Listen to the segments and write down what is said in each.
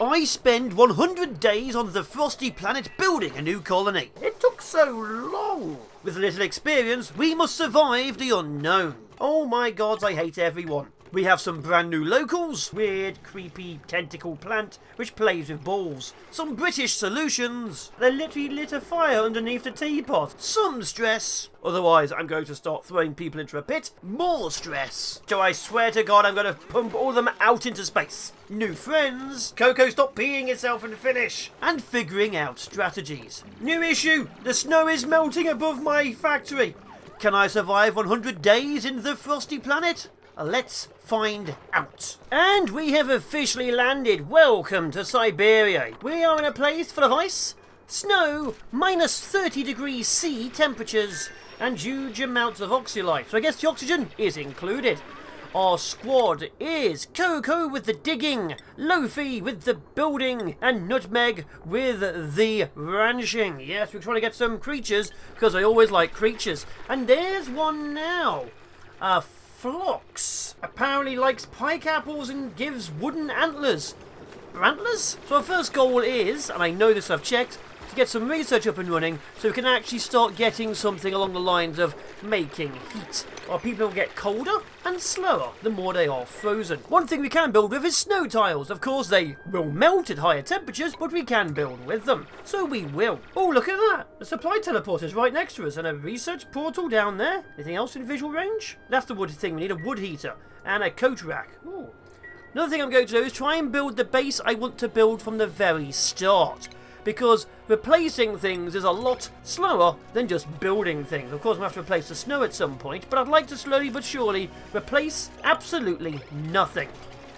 I spend 100 days on the Frosty Planet building a new colony. It took so long. With little experience, we must survive the unknown. Oh my gods, I hate everyone. We have some brand new locals, weird, creepy, tentacle plant which plays with balls. Some British solutions. They literally lit a fire underneath the teapot. Some stress. Otherwise, I'm going to start throwing people into a pit. More stress. So I swear to God, I'm going to pump all of them out into space. New friends. Coco, stop peeing yourself and finish. And figuring out strategies. New issue. The snow is melting above my factory. Can I survive 100 days in the Frosty Planet? Let's find out. And we have officially landed. Welcome to Siberia. We are in a place full of ice, snow, minus 30 degrees C temperatures, and huge amounts of oxylite. So I guess the oxygen is included. Our squad is Coco with the digging, Lofi with the building, and Nutmeg with the ranching. Yes, we're trying to get some creatures, because I always like creatures. And there's one now. Phlox apparently likes pike apples and gives wooden antlers. Antlers? So our first goal is, and I know this I've checked, to get some research up and running so we can actually start getting something along the lines of making heat. Our people get colder and slower the more they are frozen. One thing we can build with is snow tiles. Of course they will melt at higher temperatures, but we can build with them. So we will. Oh, look at that. The supply teleport is right next to us and a research portal down there. Anything else in visual range? That's the wood thing. We need a wood heater and a coat rack. Ooh. Another thing I'm going to do is try and build the base I want to build from the very start. Because replacing things is a lot slower than just building things. Of course, we'll have to replace the snow at some point, but I'd like to slowly but surely replace absolutely nothing.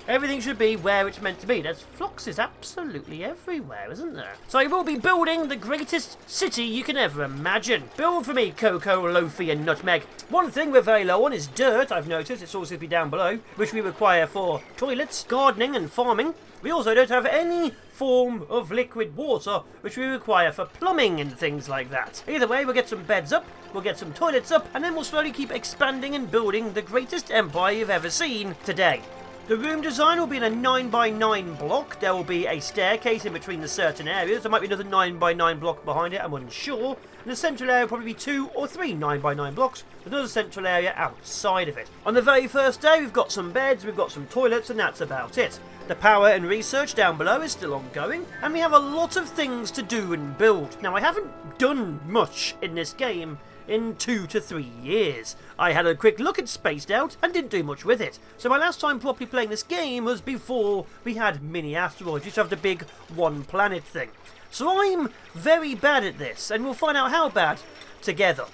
Everything should be where it's meant to be. There's fluxes absolutely everywhere, isn't there? So I will be building the greatest city you can ever imagine. Build for me, Coco, Lofi and Nutmeg. One thing we're very low on is dirt, I've noticed. It's also to be down below, which we require for toilets, gardening and farming. We also don't have any form of liquid water, which we require for plumbing and things like that. Either way, we'll get some beds up, we'll get some toilets up, and then we'll slowly keep expanding and building the greatest empire you've ever seen today. The room design will be in a 9x9 block. There will be a staircase in between the certain areas. There might be another 9x9 block behind it, I'm unsure. And the central area will probably be 2 or 3 9x9 blocks, with another central area outside of it. On the very first day, we've got some beds, we've got some toilets, and that's about it. The power and research down below is still ongoing, and we have a lot of things to do and build. Now, I haven't done much in this game in 2 to 3 years. I had a quick look at Spaced Out and didn't do much with it. So my last time properly playing this game was before we had mini asteroids. We used to have the big one planet thing. So I'm very bad at this, and we'll find out how bad together.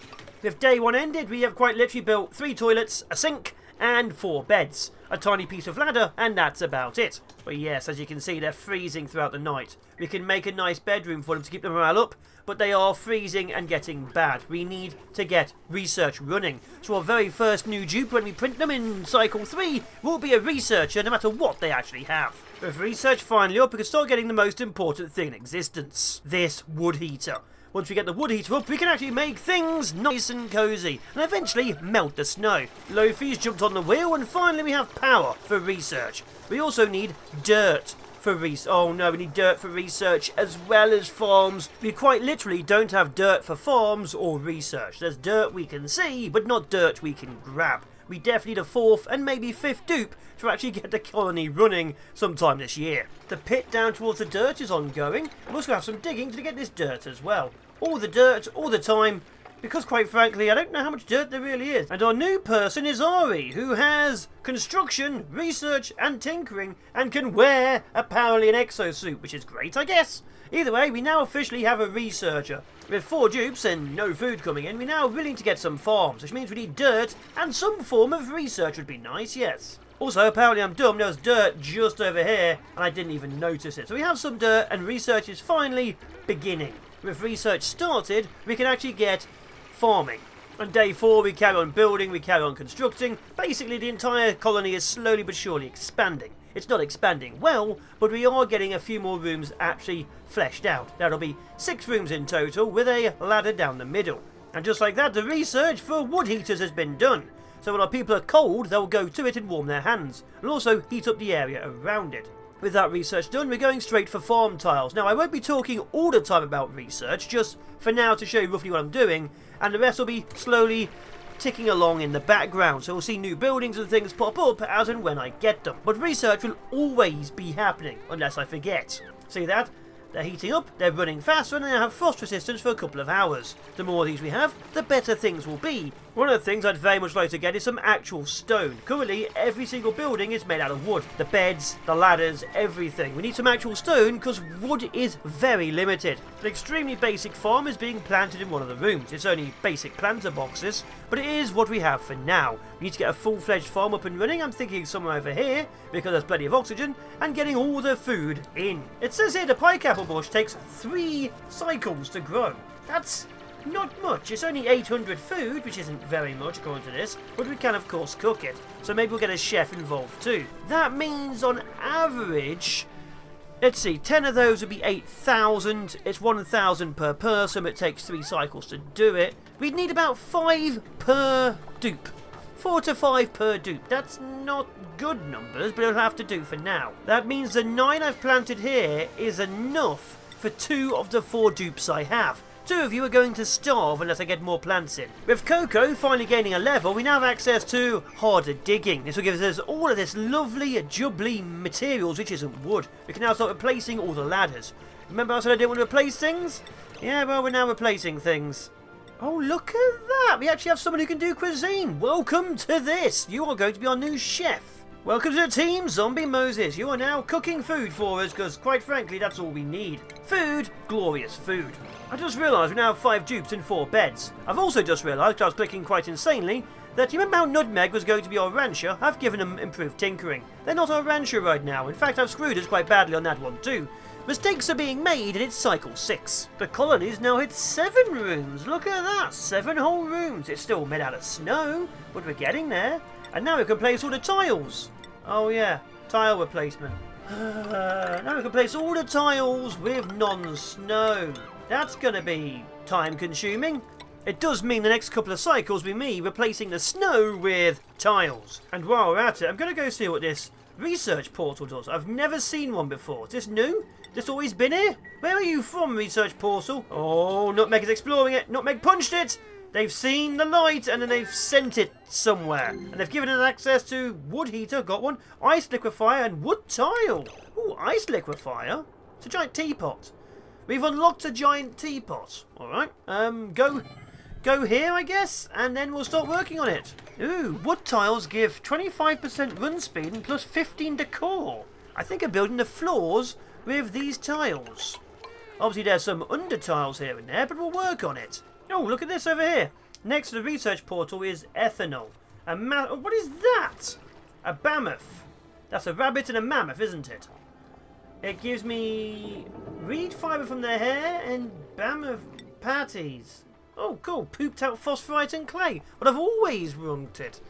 If day 1 ended, we have quite literally built 3 toilets, a sink, and 4 beds. A tiny piece of ladder, and that's about it. But yes, as you can see, they're freezing throughout the night. We can make a nice bedroom for them to keep the morale up, but they are freezing and getting bad. We need to get research running. So our very first new dupe, when we print them in Cycle 3, will be a researcher, no matter what they actually have. With research finally up, we can start getting the most important thing in existence. This wood heater. Once we get the wood heater up, we can actually make things nice and cozy, and eventually melt the snow. Lofi's jumped on the wheel, and finally we have power for research. We also need dirt for research. Oh no, we need dirt for research as well as farms. We quite literally don't have dirt for farms or research. There's dirt we can see, but not dirt we can grab. We definitely need a 4th and maybe 5th dupe to actually get the colony running sometime this year. The pit down towards the dirt is ongoing. We'll also have some digging to get this dirt as well. All the dirt, all the time, because quite frankly, I don't know how much dirt there really is. And our new person is Ari, who has construction, research, and tinkering, and can wear, apparently, an exosuit, which is great, I guess. Either way, we now officially have a researcher. With 4 dupes and no food coming in, we're now willing to get some farms, which means we need dirt, and some form of research would be nice, yes. Also, apparently I'm dumb, there was dirt just over here, and I didn't even notice it. So we have some dirt, and research is finally beginning. With research started, we can actually get farming. On day 4, we carry on building, we carry on constructing. Basically, the entire colony is slowly but surely expanding. It's not expanding well, but we are getting a few more rooms actually fleshed out. That'll be 6 rooms in total, with a ladder down the middle. And just like that, the research for wood heaters has been done. So when our people are cold, they'll go to it and warm their hands, and also heat up the area around it. With that research done, we're going straight for farm tiles. Now, I won't be talking all the time about research, just for now to show you roughly what I'm doing, and the rest will be slowly ticking along in the background, so we'll see new buildings and things pop up as and when I get them. But research will always be happening, unless I forget. See that? They're heating up, they're running faster, and they have frost resistance for a couple of hours. The more of these we have, the better things will be. One of the things I'd very much like to get is some actual stone. Currently, every single building is made out of wood. The beds, the ladders, everything. We need some actual stone because wood is very limited. An extremely basic farm is being planted in one of the rooms. It's only basic planter boxes, but it is what we have for now. We need to get a full-fledged farm up and running. I'm thinking somewhere over here, because there's plenty of oxygen, and getting all the food in. It says here the pike apple bush takes 3 cycles to grow. That's not much. It's only 800 food, which isn't very much according to this, but we can of course cook it. So maybe we'll get a chef involved too. That means on average, let's see, 10 of those would be 8,000. It's 1,000 per person, but it takes 3 cycles to do it. We'd need about 5 per dupe. 4 to 5 per dupe. That's not good numbers, but it'll have to do for now. That means the 9 I've planted here is enough for 2 of the 4 dupes I have. 2 of you are going to starve unless I get more plants in. With Cocoa finally gaining a level, we now have access to harder digging. This will give us all of this lovely, jubbly materials, which isn't wood. We can now start replacing all the ladders. Remember I said I didn't want to replace things? Yeah, well, we're now replacing things. Oh, look at that! We actually have someone who can do cuisine. Welcome to this. You are going to be our new chef. Welcome to the team, Zombie Moses. You are now cooking food for us, because quite frankly, that's all we need. Food, glorious food. I just realised we now have 5 dupes and 4 beds. I've also just realised, because I was clicking quite insanely, that you remember how Nutmeg was going to be our rancher? I've given them improved tinkering. They're not our rancher right now. In fact, I've screwed us quite badly on that one too. Mistakes are being made and it's cycle 6. The colony's now hit 7 rooms. Look at that, 7 whole rooms. It's still made out of snow, but we're getting there. And now we can place all the tiles. Oh yeah, tile replacement. Now we can place all the tiles with non-snow. That's going to be time consuming. It does mean the next couple of cycles will be me replacing the snow with tiles. And while we're at it, I'm going to go see what this research portal does. I've never seen one before. Is this new? This always been here? Where are you from, research portal? Oh, Nutmeg is exploring it. Nutmeg punched it. They've seen the light and then they've sent it somewhere. And they've given us access to wood heater, got one, ice liquefier and wood tile. Ooh, ice liquefier? It's a giant teapot. We've unlocked a giant teapot. Alright, go here, I guess, and then we'll start working on it. Ooh, wood tiles give 25% run speed and plus 15 decor. I think I'm building the floors with these tiles. Obviously there's some under tiles here and there, but we'll work on it. Oh, look at this over here. Next to the research portal is ethanol. What is that? A mammoth. That's a rabbit and a mammoth, isn't it? It gives me reed fibre from their hair and mammoth patties. Oh, cool. Pooped out phosphorite and clay. But I've always wanted.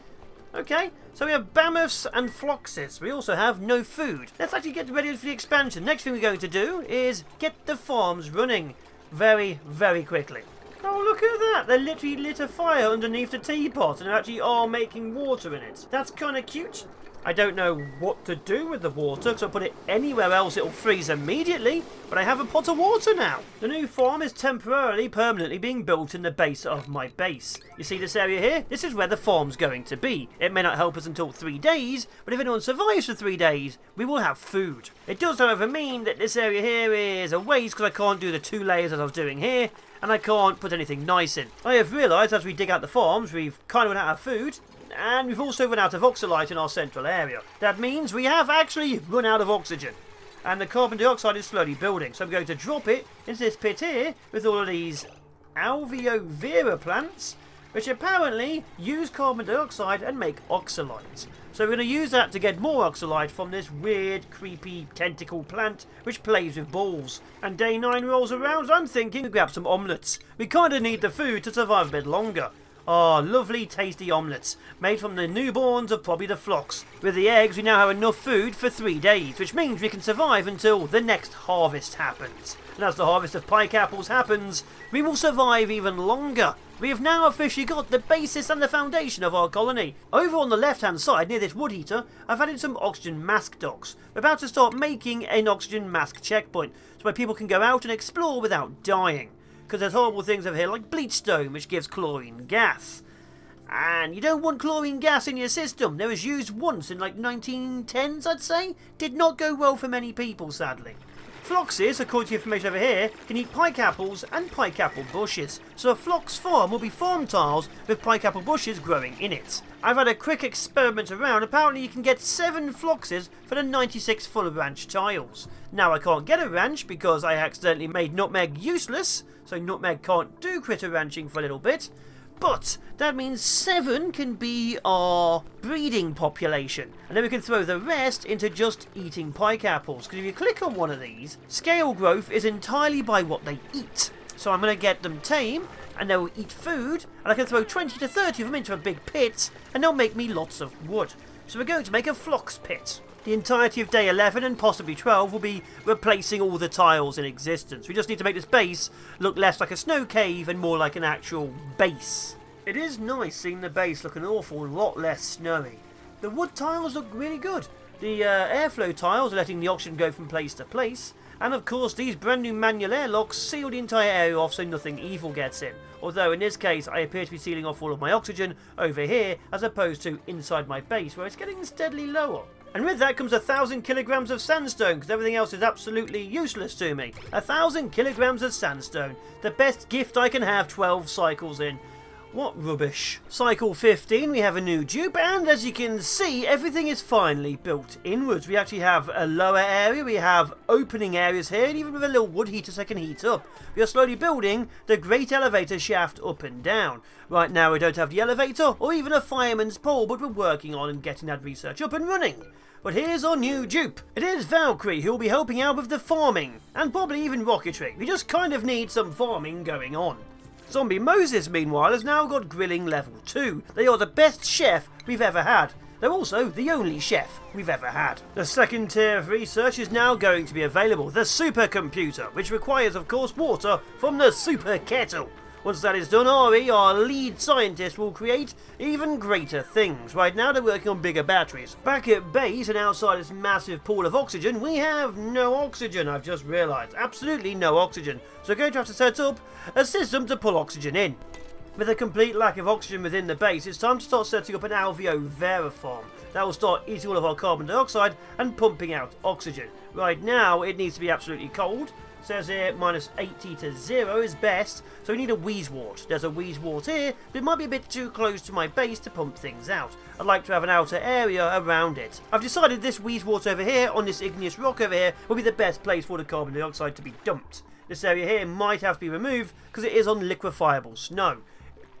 Okay, so we have mammoths and floxes. We also have no food. Let's actually get ready for the expansion. Next thing we're going to do is get the farms running very, very quickly. Oh, look at that. They literally lit a fire underneath the teapot and actually are making water in it. That's kind of cute. I don't know what to do with the water, because I'll put it anywhere else it'll freeze immediately, but I have a pot of water now. The new farm is temporarily, permanently being built in the base of my base. You see this area here? This is where the farm's going to be. It may not help us until 3 days, but if anyone survives for 3 days, we will have food. It does, however, mean that this area here is a waste, because I can't do the 2 layers as I was doing here, and I can't put anything nice in. I have realised as we dig out the farms, we've kind of run out of food, and we've also run out of oxalite in our central area. That means we have actually run out of oxygen. And the carbon dioxide is slowly building. So I'm going to drop it into this pit here with all of these alveovera plants, which apparently use carbon dioxide and make oxalite. So we're going to use that to get more oxalite from this weird, creepy tentacle plant which plays with balls. And day 9 rolls around, I'm thinking we grab some omelettes. We kind of need the food to survive a bit longer. Oh, lovely tasty omelettes, made from the newborns of probably the flocks. With the eggs, we now have enough food for 3 days, which means we can survive until the next harvest happens. And as the harvest of pike apples happens, we will survive even longer. We have now officially got the basis and the foundation of our colony. Over on the left-hand side, near this wood heater, I've added some oxygen mask docks. We're about to start making an oxygen mask checkpoint, so where people can go out and explore without dying. Because there's horrible things over here like bleachstone, which gives chlorine gas. And you don't want chlorine gas in your system. It was used once in like 1910s, I'd say. Did not go well for many people, sadly. Floxes, according to information over here, can eat pike apples and pike apple bushes. So a flox farm will be farm tiles with pike apple bushes growing in it. I've had a quick experiment around. Apparently you can get 7 floxes for the 96 full ranch tiles. Now I can't get a ranch because I accidentally made nutmeg useless, so nutmeg can't do critter ranching for a little bit. But that means 7 can be our breeding population. And then we can throw the rest into just eating pike apples. Because if you click on one of these, scale growth is entirely by what they eat. So I'm going to get them tame, and they'll eat food, and I can throw 20 to 30 of them into a big pit, and they'll make me lots of wood. So we're going to make a flox pit. The entirety of day 11 and possibly 12 will be replacing all the tiles in existence. We just need to make this base look less like a snow cave and more like an actual base. It is nice seeing the base look an awful lot less snowy. The wood tiles look really good. The airflow tiles are letting the oxygen go from place to place. And of course these brand new manual airlocks seal the entire area off so nothing evil gets in. Although in this case I appear to be sealing off all of my oxygen over here as opposed to inside my base where it's getting steadily lower. And with that comes 1,000 kilograms of sandstone, because everything else is absolutely useless to me. 1,000 kilograms of sandstone. The best gift I can have 12 cycles in. What rubbish. Cycle 15, we have a new dupe, and as you can see, everything is finally built inwards. We actually have a lower area, we have opening areas here, and even with a little wood heater so I can heat up. We are slowly building the great elevator shaft up and down. Right now we don't have the elevator, or even a fireman's pole, but we're working on and getting that research up and running. But here's our new dupe. It is Valkyrie, who will be helping out with the farming, and probably even rocketry. We just kind of need some farming going on. Zombie Moses, meanwhile, has now got grilling level 2. They are the best chef we've ever had. They're also the only chef we've ever had. The second tier of research is now going to be available, the supercomputer, which requires, of course, water from the super kettle. Once that is done, Ari, our lead scientist, will create even greater things. Right now they're working on bigger batteries. Back at base and outside this massive pool of oxygen, we have no oxygen, I've just realised. Absolutely no oxygen. So we're going to have to set up a system to pull oxygen in. With a complete lack of oxygen within the base, it's time to start setting up an alveo vera farm. That will start eating all of our carbon dioxide and pumping out oxygen. Right now it needs to be absolutely cold. Says here minus 80 to 0 is best, so we need a wheeze wart. There's a wheeze wart here, but it might be a bit too close to my base to pump things out. I'd like to have an outer area around it. I've decided this wheeze wart over here, on this igneous rock over here, will be the best place for the carbon dioxide to be dumped. This area here might have to be removed, because it is on liquefiable snow.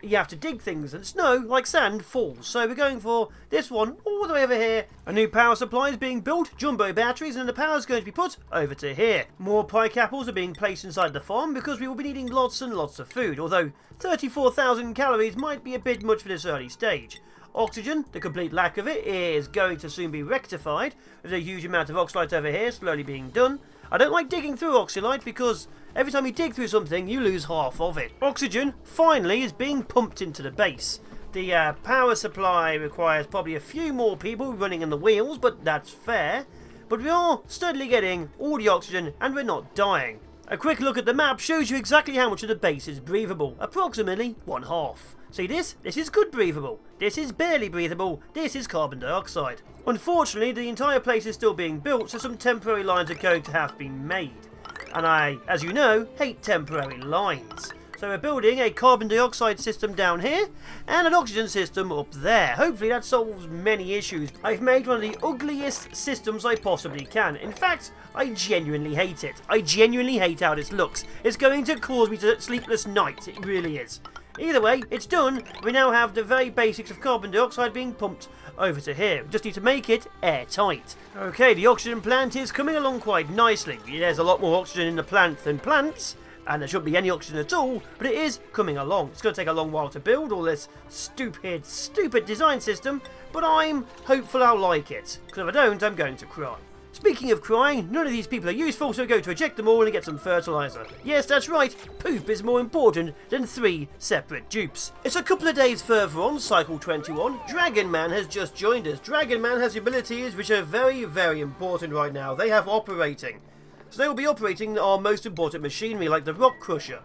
You have to dig things, and snow, like sand, falls. So we're going for this one all the way over here. A new power supply is being built, jumbo batteries, and the power is going to be put over to here. More pike apples are being placed inside the farm because we will be needing lots and lots of food, although 34,000 calories might be a bit much for this early stage. Oxygen, the complete lack of it, is going to soon be rectified. There's a huge amount of oxalite over here slowly being done. I don't like digging through oxalite because every time you dig through something, you lose half of it. Oxygen, finally, is being pumped into the base. The power supply requires probably a few more people running in the wheels, but that's fair. But we are steadily getting all the oxygen and we're not dying. A quick look at the map shows you exactly how much of the base is breathable. Approximately 1/2. See this? This is good breathable. This is barely breathable. This is carbon dioxide. Unfortunately, the entire place is still being built, so some temporary lines are going to have to be made. And I, as you know, hate temporary lines. So we're building a carbon dioxide system down here and an oxygen system up there. Hopefully that solves many issues. I've made one of the ugliest systems I possibly can. In fact, I genuinely hate it. I genuinely hate how this looks. It's going to cause me sleepless nights. It really is. Either way, it's done. We now have the very basics of carbon dioxide being pumped over to here. We just need to make it airtight. Okay, the oxygen plant is coming along quite nicely. There's a lot more oxygen in the plant than plants, and there shouldn't be any oxygen at all, but it is coming along. It's going to take a long while to build all this stupid design system, but I'm hopeful I'll like it, because if I don't, I'm going to cry. Speaking of crying, none of these people are useful, so we're going to eject them all and get some fertilizer. Yes, that's right, poop is more important than 3 separate dupes. It's a couple of days further on, cycle 21. Dragon Man has just joined us. Dragon Man has abilities which are very important right now. They have operating. So they will be operating our most important machinery, like the rock crusher,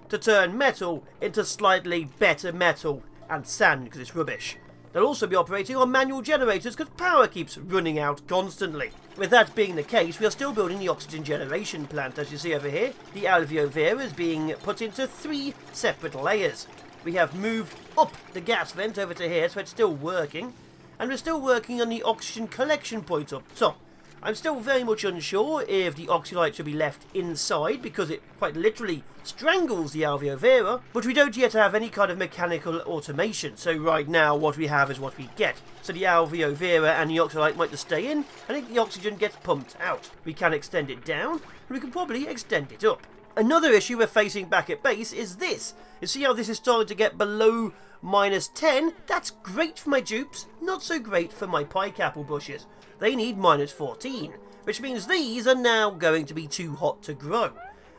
to turn metal into slightly better metal and sand, because it's rubbish. They'll also be operating on manual generators because power keeps running out constantly. With that being the case, we are still building the oxygen generation plant, as you see over here. The alveolar vera is being put into 3 separate layers. We have moved up the gas vent over to here, so it's still working. And we're still working on the oxygen collection point up top. I'm still very much unsure if the oxylite should be left inside, because it quite literally strangles the alveolar vera, but we don't yet have any kind of mechanical automation, so right now what we have is what we get. So the alveolar vera and the oxylite might just stay in, and the oxygen gets pumped out. We can extend it down, and we can probably extend it up. Another issue we're facing back at base is this. You see how this is starting to get below -10? That's great for my dupes, not so great for my pike apple bushes. They need -14, which means these are now going to be too hot to grow.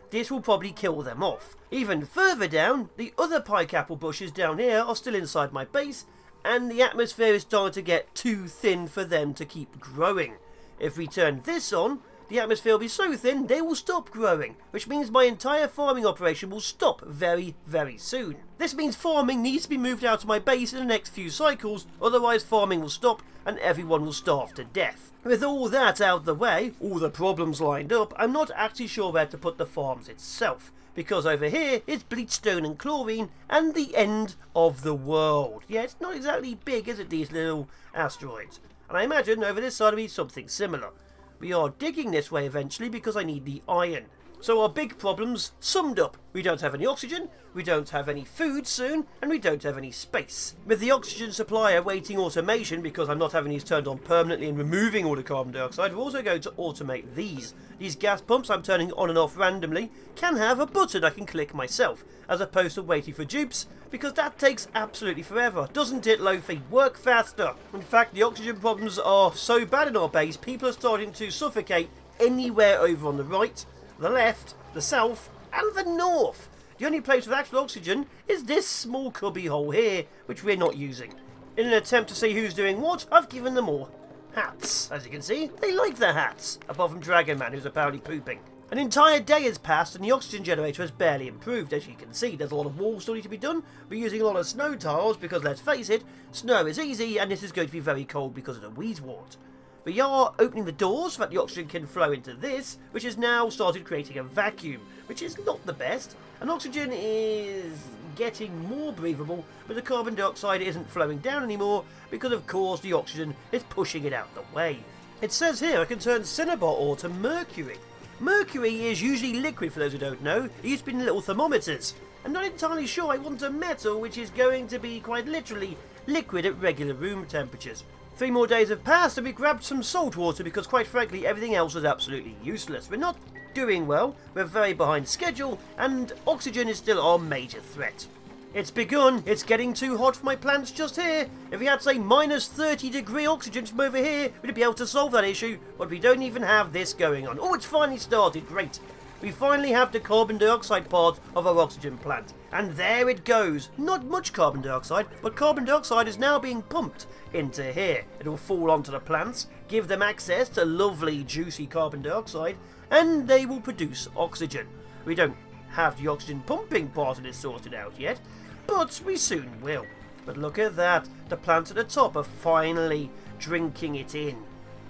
This will probably kill them off. Even further down, the other pike apple bushes down here are still inside my base, and the atmosphere is starting to get too thin for them to keep growing. If we turn this on, the atmosphere will be so thin they will stop growing, which means my entire farming operation will stop very soon. This means farming needs to be moved out of my base in the next few cycles, otherwise farming will stop and everyone will starve to death. With all that out of the way, all the problems lined up, I'm not actually sure where to put the farms itself, because over here is bleachstone and chlorine and the end of the world. Yeah, it's not exactly big, is it, these little asteroids? And I imagine over this side will be something similar. We are digging this way eventually because I need the iron. So our big problems summed up. We don't have any oxygen, we don't have any food soon, and we don't have any space. With the oxygen supply awaiting automation, because I'm not having these turned on permanently and removing all the carbon dioxide, we're also going to automate these. These gas pumps I'm turning on and off randomly can have a button I can click myself, as opposed to waiting for dupes, because that takes absolutely forever. Doesn't it, Lofi? Work faster! In fact, the oxygen problems are so bad in our base, people are starting to suffocate anywhere over on the right, the left, the south, and the north. The only place with actual oxygen is this small cubby hole here, which we're not using. In an attempt to see who's doing what, I've given them all hats. As you can see, they like their hats, apart from Dragon Man, who's apparently pooping. An entire day has passed and the oxygen generator has barely improved. As you can see, there's a lot of walls still need to be done. We're using a lot of snow tiles because, let's face it, snow is easy and this is going to be very cold because of the wheezewort. We are opening the doors so that the oxygen can flow into this, which has now started creating a vacuum, which is not the best. And oxygen is getting more breathable, but the carbon dioxide isn't flowing down anymore because, of course, the oxygen is pushing it out the way. It says here I can turn cinnabar ore to mercury. Mercury is usually liquid, for those who don't know. It used to be in little thermometers. I'm not entirely sure I want a metal which is going to be quite literally liquid at regular room temperatures. 3 more days have passed and we grabbed some salt water because, quite frankly, everything else was absolutely useless. We're not doing well, we're very behind schedule, and oxygen is still our major threat. It's begun, it's getting too hot for my plants just here. If we had, say, -30-degree oxygen from over here, we'd be able to solve that issue, but we don't even have this going on. Oh, it's finally started, great. We finally have the carbon dioxide part of our oxygen plant. And there it goes. Not much carbon dioxide, but carbon dioxide is now being pumped into here. It will fall onto the plants, give them access to lovely, juicy carbon dioxide, and they will produce oxygen. We don't have the oxygen pumping part of this sorted out yet, but we soon will. But look at that. The plants at the top are finally drinking it in.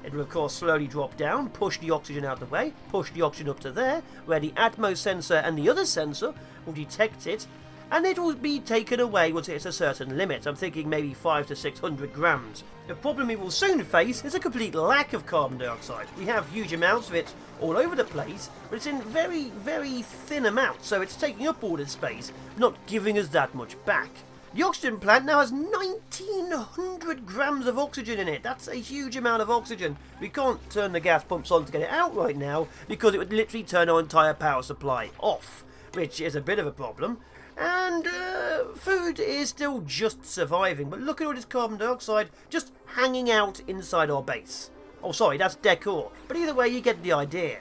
It will, of course, slowly drop down, push the oxygen out of the way, push the oxygen up to there, where the Atmos sensor and the other sensor will detect it, and it will be taken away once it hits a certain limit. I'm thinking maybe 500 to 600 grams. The problem we will soon face is a complete lack of carbon dioxide. We have huge amounts of it all over the place, but it's in very thin amounts, so it's taking up all this space, not giving us that much back. The oxygen plant now has 1900 grams of oxygen in it. That's a huge amount of oxygen. We can't turn the gas pumps on to get it out right now because it would literally turn our entire power supply off. which is a bit of a problem. And food is still just surviving, but look at all this carbon dioxide just hanging out inside our base. Oh, sorry, that's decor, but either way, you get the idea.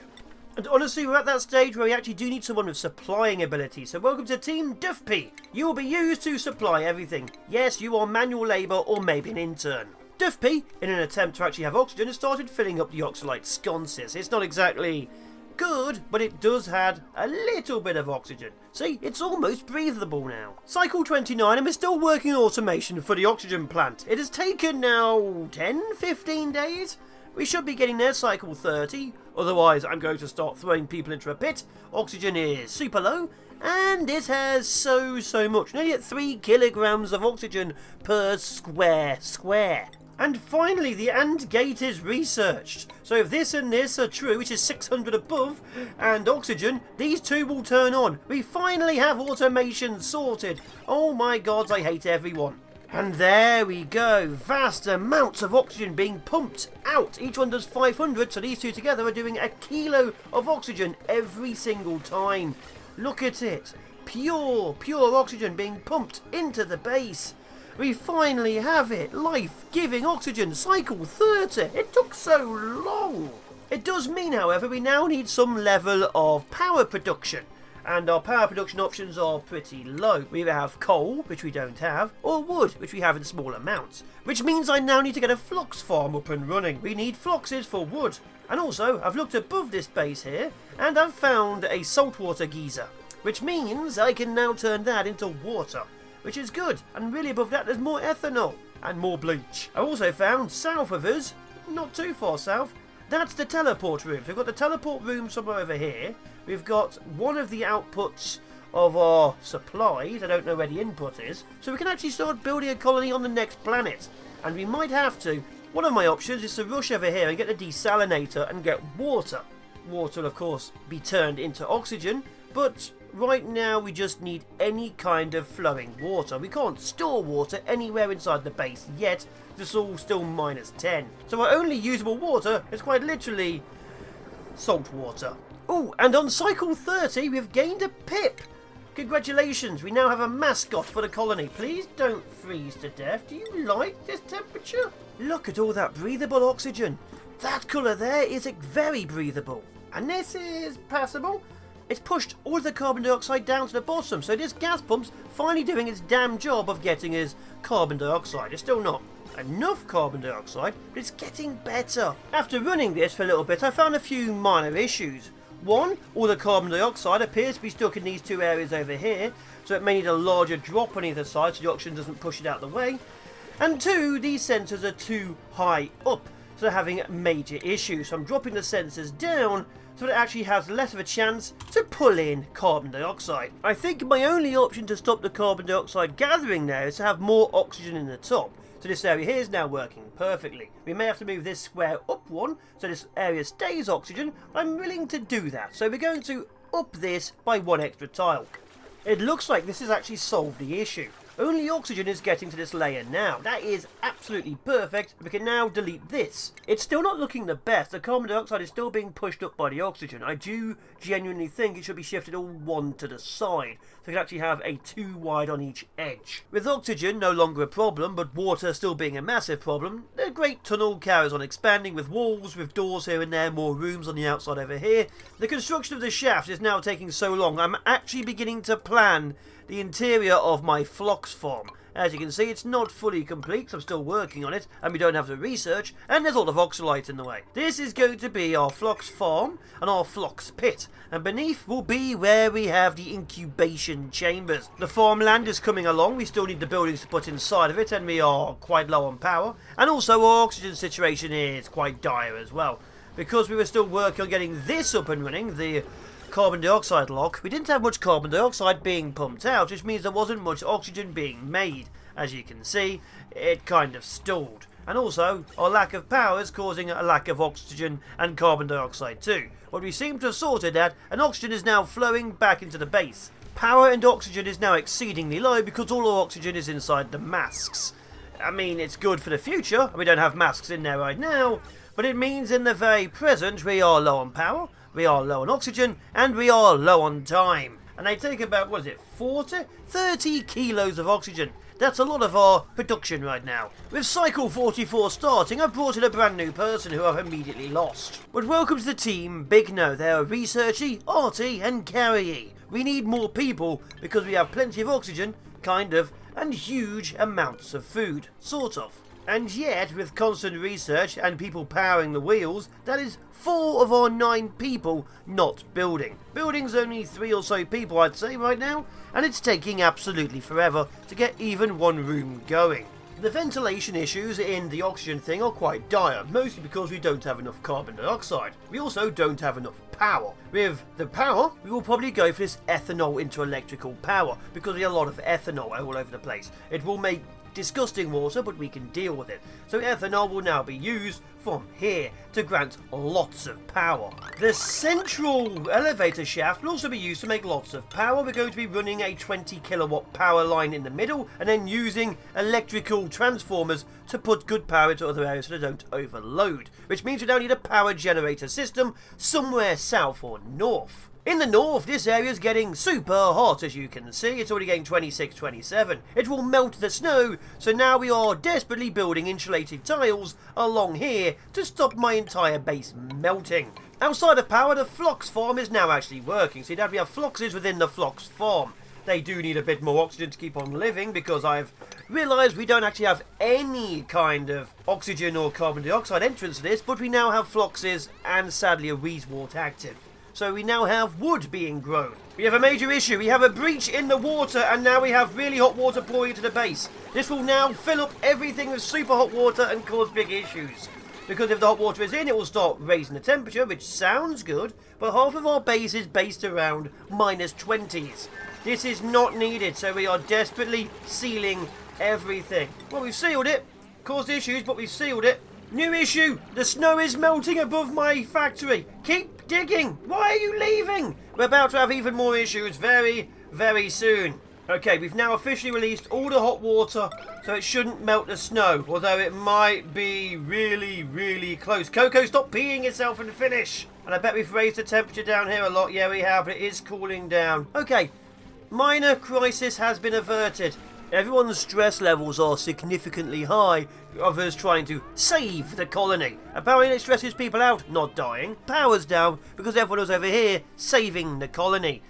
And honestly, we're at that stage where we actually do need someone with supplying ability. So welcome to Team Duffy. You will be used to supply everything. Yes, you are manual labour or maybe an intern. Duffy, in an attempt to actually have oxygen, has started filling up the oxalite sconces. It's not exactly good, but it does have a little bit of oxygen. See, it's almost breathable now. Cycle 29, and we're still working on automation for the oxygen plant. It has taken now 10-15 days. We should be getting there cycle 30, otherwise I'm going to start throwing people into a pit. Oxygen is super low, and this has so much, nearly at 3 kilograms of oxygen per square. And finally, the AND gate is researched. So if this and this are true, which is 600 above, and oxygen, these two will turn on. We finally have automation sorted. Oh my gods, I hate everyone. And there we go, vast amounts of oxygen being pumped out. Each one does 500, so these two together are doing a kilo of oxygen every single time. Look at it, pure oxygen being pumped into the base. We finally have it, life-giving oxygen, cycle 30. It took so long. It does mean, however, we now need some level of power production. And our power production options are pretty low. We either have coal, which we don't have, or wood, which we have in small amounts. Which means I now need to get a phlox farm up and running. We need phloxes for wood. And also, I've looked above this base here, and I've found a saltwater geyser. Which means I can now turn that into water. Which is good. And really above that, there's more ethanol and more bleach. I also found south of us, not too far south, that's the teleport rooms. We've got the teleport room somewhere over here. We've got one of the outputs of our supplies. I don't know where the input is. So we can actually start building a colony on the next planet. And we might have to. One of my options is to rush over here and get the desalinator and get water. Water will, of course, be turned into oxygen. But right now we just need any kind of flowing water. We can't store water anywhere inside the base yet. It's all still -10. So our only usable water is quite literally salt water. Oh, and on cycle 30 we've gained a pip. Congratulations, we now have a mascot for the colony. Please don't freeze to death. Do you like this temperature? Look at all that breathable oxygen. That colour there is very breathable. And this is passable. It's pushed all the carbon dioxide down to the bottom, so this gas pump's finally doing its damn job of getting us carbon dioxide. It's still not enough carbon dioxide, but it's getting better. After running this for a little bit, I found a few minor issues. One, all the carbon dioxide appears to be stuck in these two areas over here, so it may need a larger drop on either side so the oxygen doesn't push it out of the way. And two, these sensors are too high up, so they're having major issues. So I'm dropping the sensors down so it actually has less of a chance to pull in carbon dioxide. I think my only option to stop the carbon dioxide gathering there is to have more oxygen in the top. So this area here is now working perfectly. We may have to move this square up one so this area stays oxygen. I'm willing to do that. So we're going to up this by 1 extra tile. It looks like this has actually solved the issue. Only oxygen is getting to this layer now. That is absolutely perfect. We can now delete this. It's still not looking the best. The carbon dioxide is still being pushed up by the oxygen. I do genuinely think it should be shifted all one to the side. So we can actually have a 2 wide on each edge. With oxygen no longer a problem, but water still being a massive problem, the great tunnel carries on expanding with walls, with doors here and there, more rooms on the outside over here. The construction of the shaft is now taking so long, I'm actually beginning to plan the interior of my phlox farm. As you can see, it's not fully complete, so I'm still working on it, and we don't have the research, and there's a lot of oxalite in the way. This is going to be our phlox farm and our phlox pit, and beneath will be where we have the incubation chambers. The farmland is coming along. We still need the buildings to put inside of it, and we are quite low on power, and also our oxygen situation is quite dire as well. Because we were still working on getting this up and running, the carbon dioxide lock, we didn't have much carbon dioxide being pumped out, which means there wasn't much oxygen being made. As you can see, it kind of stalled. And also, our lack of power is causing a lack of oxygen and carbon dioxide too. What we seem to have sorted that, and oxygen is now flowing back into the base. Power and oxygen is now exceedingly low because all our oxygen is inside the masks. I mean, it's good for the future, and we don't have masks in there right now, but it means in the very present we are low on power, we are low on oxygen, and we are low on time. and they take about, what is it, 30 kilos of oxygen. That's a lot of our production right now. With Cycle 44 starting, I've brought in a brand new person who I've immediately lost. But welcome to the team, Big No. They are Researchy, Arty and Carryy. We need more people because we have plenty of oxygen, kind of, and huge amounts of food, sort of. And yet, with constant research and people powering the wheels, that is 4 of our 9 people not building. Building's only 3 or so people, I'd say, right now, and it's taking absolutely forever to get even one room going. The ventilation issues in the oxygen thing are quite dire, mostly because we don't have enough carbon dioxide. We also don't have enough power. With the power, we will probably go for this ethanol into electrical power, because we have a lot of ethanol all over the place. It will make disgusting water, but we can deal with it. So ethanol will now be used from here to grant lots of power. The central elevator shaft will also be used to make lots of power. We're going to be running a 20 kilowatt power line in the middle and then using electrical transformers to put good power into other areas so they don't overload, which means we now need a power generator system somewhere south or north. In the north, this area is getting super hot, as you can see. It's already getting 26, 27. It will melt the snow, so now we are desperately building insulated tiles along here to stop my entire base melting. Outside of power, the Phlox farm is now actually working. So we have Phloxes within the Phlox farm. They do need a bit more oxygen to keep on living because I've realised we don't actually have any kind of oxygen or carbon dioxide entrance to this, but we now have Phloxes and sadly a Weezewort active. So we now have wood being grown. We have a major issue. We have a breach in the water and now we have really hot water pouring into the base. This will now fill up everything with super hot water and cause big issues. Because if the hot water is in, it will start raising the temperature, which sounds good, but half of our base is based around -20s. This is not needed, so we are desperately sealing everything. Well, we've sealed it. Caused issues, but we've sealed it. New issue. The snow is melting above my factory. Keep digging. Why are you leaving? We're about to have even more issues very, very soon. Okay, we've now officially released all the hot water, so it shouldn't melt the snow, although it might be really, really close. Coco, stop peeing yourself and finish. And I bet we've raised the temperature down here a lot. Yeah, we have, but it is cooling down. Okay, minor crisis has been averted. Everyone's stress levels are significantly high, others trying to save the colony. Apparently it stresses people out, not dying. Power's down because everyone was over here saving the colony.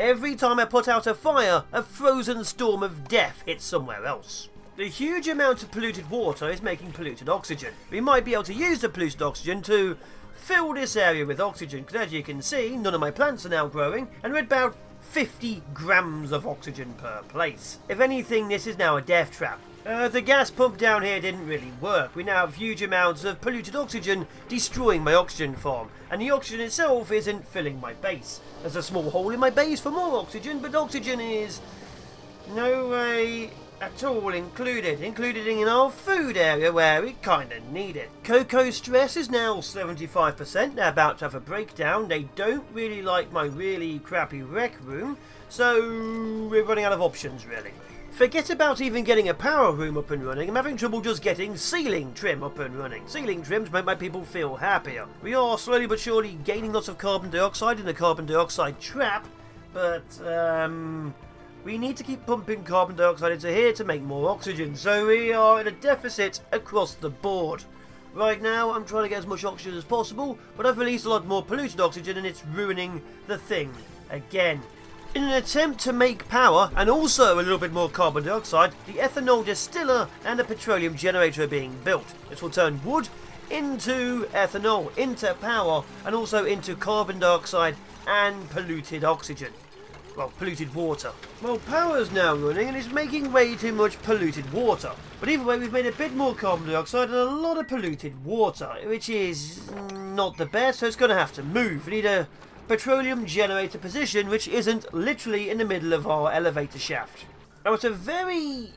Every time I put out a fire, a frozen storm of death hits somewhere else. The huge amount of polluted water is making polluted oxygen. We might be able to use the polluted oxygen to fill this area with oxygen, because as you can see, none of my plants are now growing, and we're at about 50 grams of oxygen per place. If anything, this is now a death trap. The gas pump down here didn't really work. We now have huge amounts of polluted oxygen destroying my oxygen farm, and the oxygen itself isn't filling my base. There's a small hole in my base for more oxygen, but oxygen is no way at all included in our food area where we kinda need it. Coco's stress is now 75%. They're about to have a breakdown. They don't really like my really crappy rec room, so we're running out of options really. Forget about even getting a power room up and running. I'm having trouble just getting ceiling trim up and running. Ceiling trims make my people feel happier. We are slowly but surely gaining lots of carbon dioxide in the carbon dioxide trap, but we need to keep pumping carbon dioxide into here to make more oxygen, so we are in a deficit across the board. Right now, I'm trying to get as much oxygen as possible, but I've released a lot more polluted oxygen and it's ruining the thing again. In an attempt to make power, and also a little bit more carbon dioxide, the ethanol distiller and a petroleum generator are being built. This will turn wood into ethanol, into power, and also into carbon dioxide and polluted oxygen. Well, polluted water. Well, power's now running and it's making way too much polluted water. But either way, we've made a bit more carbon dioxide and a lot of polluted water, which is not the best, so it's going to have to move. We need a petroleum generator position, which isn't literally in the middle of our elevator shaft. Now, it's a very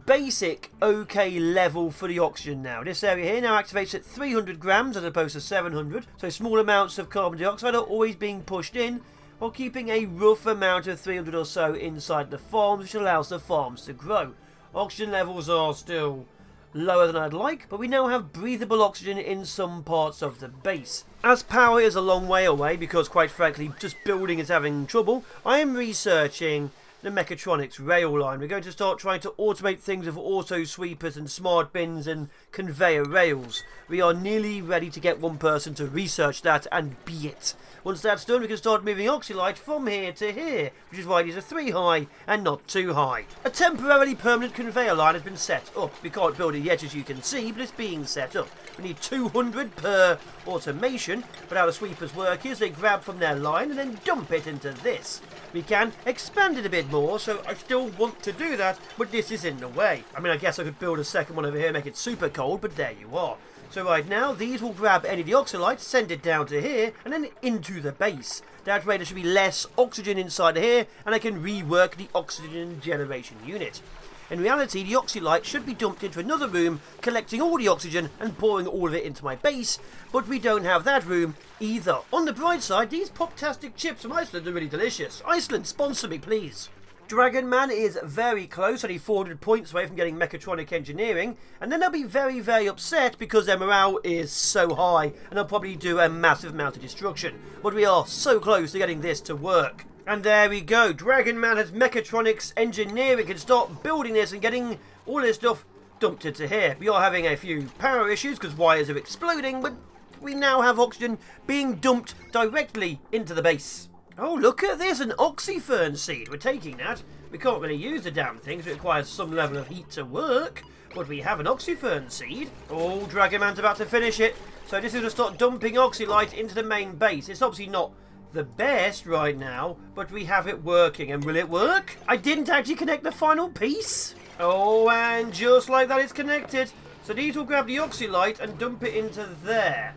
basic okay level for the oxygen now. This area here now activates at 300 grams as opposed to 700, so small amounts of carbon dioxide are always being pushed in, while keeping a rough amount of 300 or so inside the farms, which allows the farms to grow. Oxygen levels are still lower than I'd like, but we now have breathable oxygen in some parts of the base. As power is a long way away, because quite frankly just building is having trouble, I am researching the mechatronics rail line. We're going to start trying to automate things with auto sweepers and smart bins and conveyor rails. We are nearly ready to get one person to research that and be it. Once that's done, we can start moving Oxylite from here to here, which is why these are 3 high and not 2 high. A temporarily permanent conveyor line has been set up. We can't build it yet, as you can see, but it's being set up. We need 200 per automation, but how the sweepers work is they grab from their line and then dump it into this. We can expand it a bit more, so I still want to do that, but this is in the way. I mean, I guess I could build a second one over here and make it super cold, but there you are. So right now, these will grab any of the Oxylite, send it down to here, and then into the base. That way there should be less oxygen inside of here, and I can rework the oxygen generation unit. In reality, the Oxylite should be dumped into another room, collecting all the oxygen and pouring all of it into my base, but we don't have that room either. On the bright side, these pop-tastic chips from Iceland are really delicious. Iceland, sponsor me, please. Dragon Man is very close, only 400 points away from getting mechatronic engineering, and then they'll be very, very upset because their morale is so high, and they'll probably do a massive amount of destruction. But we are so close to getting this to work. And there we go, Dragon Man has mechatronics engineering, can start building this and getting all this stuff dumped into here. We are having a few power issues because wires are exploding, but we now have oxygen being dumped directly into the base. Oh, look at this, an oxyfern seed. We're taking that. We can't really use the damn thing, so it requires some level of heat to work. But we have an oxyfern seed. Oh, Dragon Man's about to finish it. So this is going to start dumping Oxylite into the main base. It's obviously not the best right now, but we have it working. And will it work? I didn't actually connect the final piece. Oh, and just like that, it's connected. So these will grab the Oxylite and dump it into there.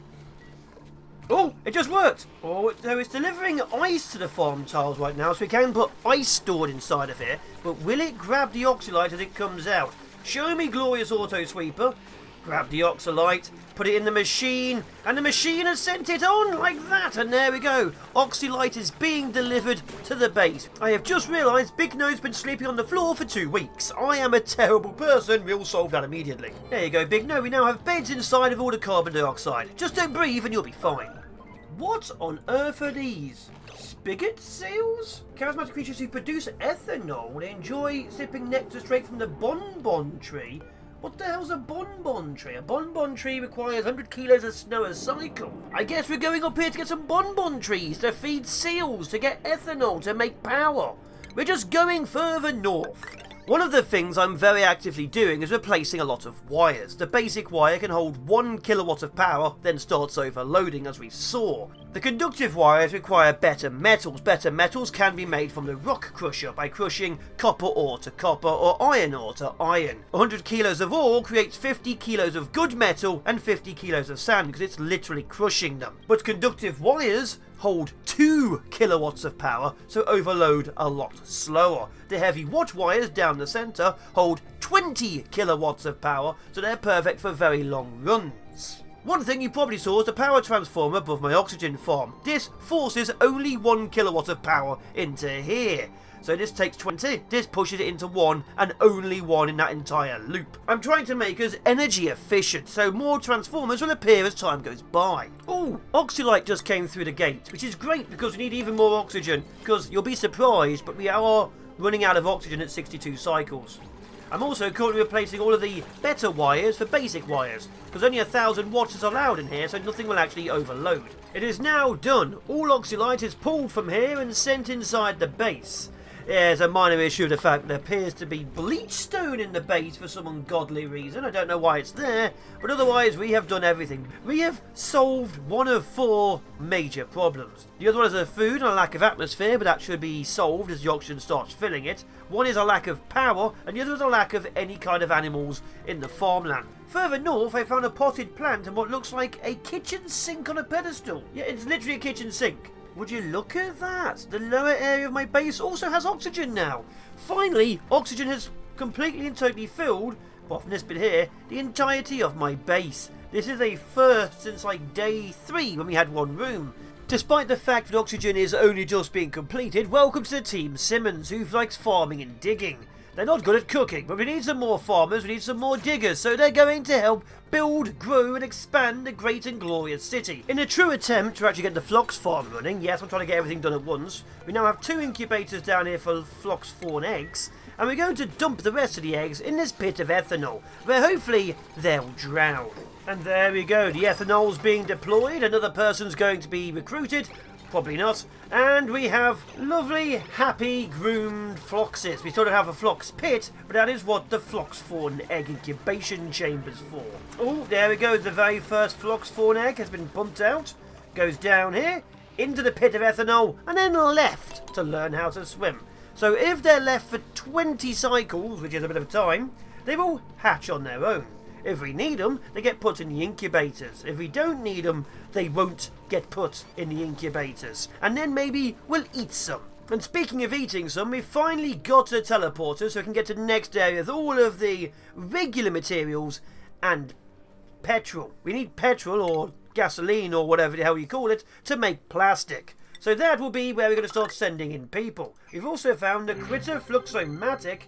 Oh, it just worked. Oh, so it's delivering ice to the farm tiles right now, so we can put ice stored inside of here. But will it grab the Oxylite as it comes out? Show me, glorious auto sweeper. Grab the Oxylite, put it in the machine, and the machine has sent it on like that. And there we go. Oxylite is being delivered to the base. I have just realised Big No's been sleeping on the floor for 2 weeks. I am a terrible person. We'll solve that immediately. There you go, Big No. We now have beds inside of all the carbon dioxide. Just don't breathe and you'll be fine. What on earth are these? Spigot seals? Charismatic creatures who produce ethanol. They enjoy sipping nectar straight from the bonbon tree. What the hell's a bonbon tree? A bonbon tree requires 100 kilos of snow a cycle. I guess we're going up here to get some bonbon trees to feed seals, to get ethanol, to make power. We're just going further north. One of the things I'm very actively doing is replacing a lot of wires. The basic wire can hold 1 kilowatt of power, then starts overloading as we saw. The conductive wires require better metals. Better metals can be made from the rock crusher by crushing copper ore to copper or iron ore to iron. 100 kilos of ore creates 50 kilos of good metal and 50 kilos of sand because it's literally crushing them. But conductive wires hold 2 kilowatts of power, so overload a lot slower. The heavy watt wires down the centre hold 20 kilowatts of power, so they're perfect for very long runs. One thing you probably saw is the power transformer above my oxygen farm. This forces only 1 kilowatt of power into here. So this takes 20, this pushes it into 1, and only 1 in that entire loop. I'm trying to make us energy efficient, so more transformers will appear as time goes by. Oh, Oxylite just came through the gate, which is great because we need even more oxygen, because you'll be surprised, but we are running out of oxygen at 62 cycles. I'm also currently replacing all of the better wires for basic wires, because only 1000 watts is allowed in here, so nothing will actually overload. It is now done. All Oxylite is pulled from here and sent inside the base. There's a minor issue of the fact there appears to be bleach stone in the base for some ungodly reason. I don't know why it's there, but otherwise we have done everything. We have solved one of 4 major problems. The other one is a food and a lack of atmosphere, but that should be solved as the oxygen starts filling it. One is a lack of power, and the other is a lack of any kind of animals in the farmland. Further north, I found a potted plant and what looks like a kitchen sink on a pedestal. Yeah, it's literally a kitchen sink. Would you look at that? The lower area of my base also has oxygen now. Finally, oxygen has completely and totally filled, apart from this bit here, the entirety of my base. This is a first since like day 3 when we had 1 room. Despite the fact that oxygen is only just being completed, welcome to the Team Simmons, who likes farming and digging. They're not good at cooking, but we need some more farmers, we need some more diggers, so they're going to help build, grow and expand the great and glorious city. In a true attempt to actually get the Phlox farm running, yes, I'm trying to get everything done at once, we now have 2 incubators down here for Phlox fawn eggs, and we're going to dump the rest of the eggs in this pit of ethanol, where hopefully they'll drown. And there we go, the ethanol's being deployed, another person's going to be recruited, probably not, and we have lovely, happy, groomed Phloxes. We still don't have a Phlox pit, but that is what the Phlox fawn egg incubation chamber's for. Oh, there we go, the very first Phlox fawn egg has been pumped out, goes down here, into the pit of ethanol, and then left to learn how to swim. So if they're left for 20 cycles, which is a bit of time, they will hatch on their own. If we need them, they get put in the incubators. If we don't need them, they won't get put in the incubators. And then maybe we'll eat some. And speaking of eating some, we finally got to the teleporter so we can get to the next area with all of the regular materials and petrol. We need petrol or gasoline or whatever the hell you call it to make plastic. So that will be where we're going to start sending in people. We've also found the critter fluxomatic,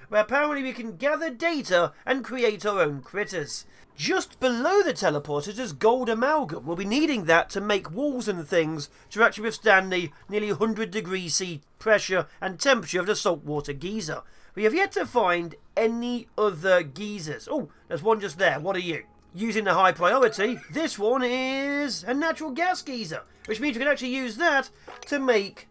where apparently we can gather data and create our own critters. Just below the teleporters is gold amalgam. We'll be needing that to make walls and things to actually withstand the nearly 100 degrees C pressure and temperature of the saltwater geyser. We have yet to find any other geysers. Oh, there's one just there. What are you? Using the high priority, this one is a natural gas geyser, which means we can actually use that to make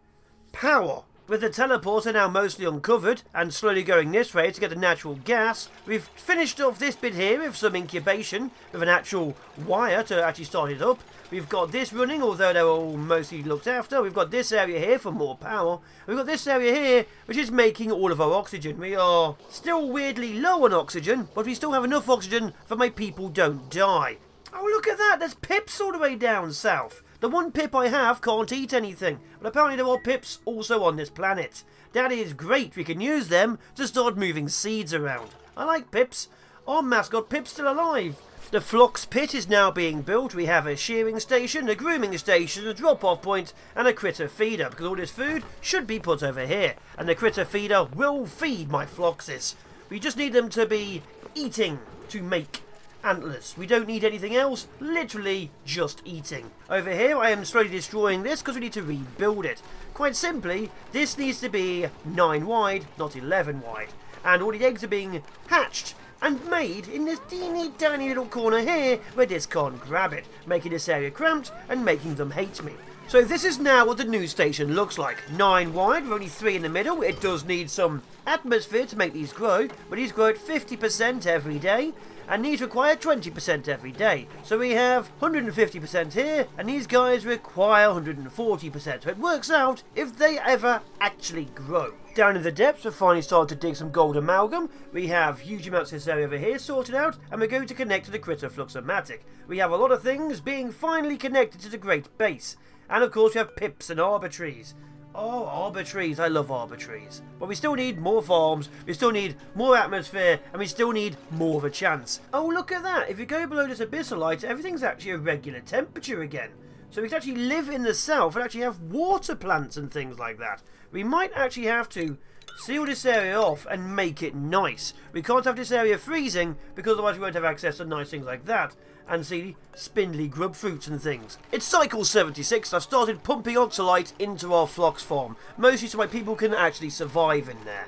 power. With the teleporter now mostly uncovered and slowly going this way to get the natural gas, we've finished off this bit here with some incubation with an actual wire to actually start it up. We've got this running, although they're all mostly looked after. We've got this area here for more power. We've got this area here, which is making all of our oxygen. We are still weirdly low on oxygen, but we still have enough oxygen for my people don't die. Oh, look at that! There's pips all the way down south. The one pip I have can't eat anything, but apparently there are pips also on this planet. That is great, we can use them to start moving seeds around. I like pips. Our mascot Pip's still alive. The Phlox pit is now being built. We have a shearing station, a grooming station, a drop-off point, and a critter feeder, because all this food should be put over here. And the critter feeder will feed my Phloxes. We just need them to be eating to make antlers. We don't need anything else, literally just eating. Over here I am slowly destroying this because we need to rebuild it. Quite simply, this needs to be 9 wide, not 11 wide. And all the eggs are being hatched and made in this teeny tiny little corner here where this can't grab it, making this area cramped and making them hate me. So this is now what the new station looks like. 9 wide, with only 3 in the middle. It does need some atmosphere to make these grow, but these grow at 50% every day. And these require 20% every day. So we have 150% here, and these guys require 140%. So it works out if they ever actually grow. Down in the depths, we're finally starting to dig some gold amalgam. We have huge amounts of this area over here sorted out, and we're going to connect to the critter fluxomatic. We have a lot of things being finally connected to the great base. And of course we have pips and arbitraries. Oh, arbitraries. I love arbitraries. But we still need more farms, we still need more atmosphere, and we still need more of a chance. Oh, look at that. If you go below this abyssalite, everything's actually a regular temperature again. So we can actually live in the south and actually have water plants and things like that. We might actually have to seal this area off and make it nice. We can't have this area freezing because otherwise we won't have access to nice things like that. And see spindly grub fruits and things. It's cycle 76. I've started pumping oxalite into our Phlox farm, mostly so my people can actually survive in there.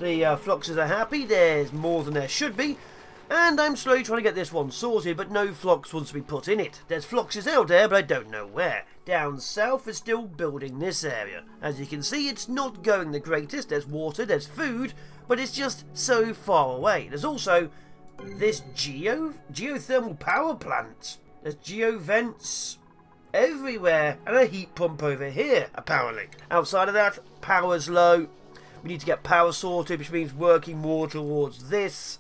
The Phloxes are happy, there's more than there should be, and I'm slowly trying to get this one sorted, but no Phlox wants to be put in it. There's Phloxes out there, but I don't know where. Down south is still building this area. As you can see, it's not going the greatest. There's water, there's food, but it's just so far away. There's also this geothermal power plant. There's geovents everywhere and a heat pump over here, apparently. Outside of that, power's low. We need to get power sorted, which means working more towards this.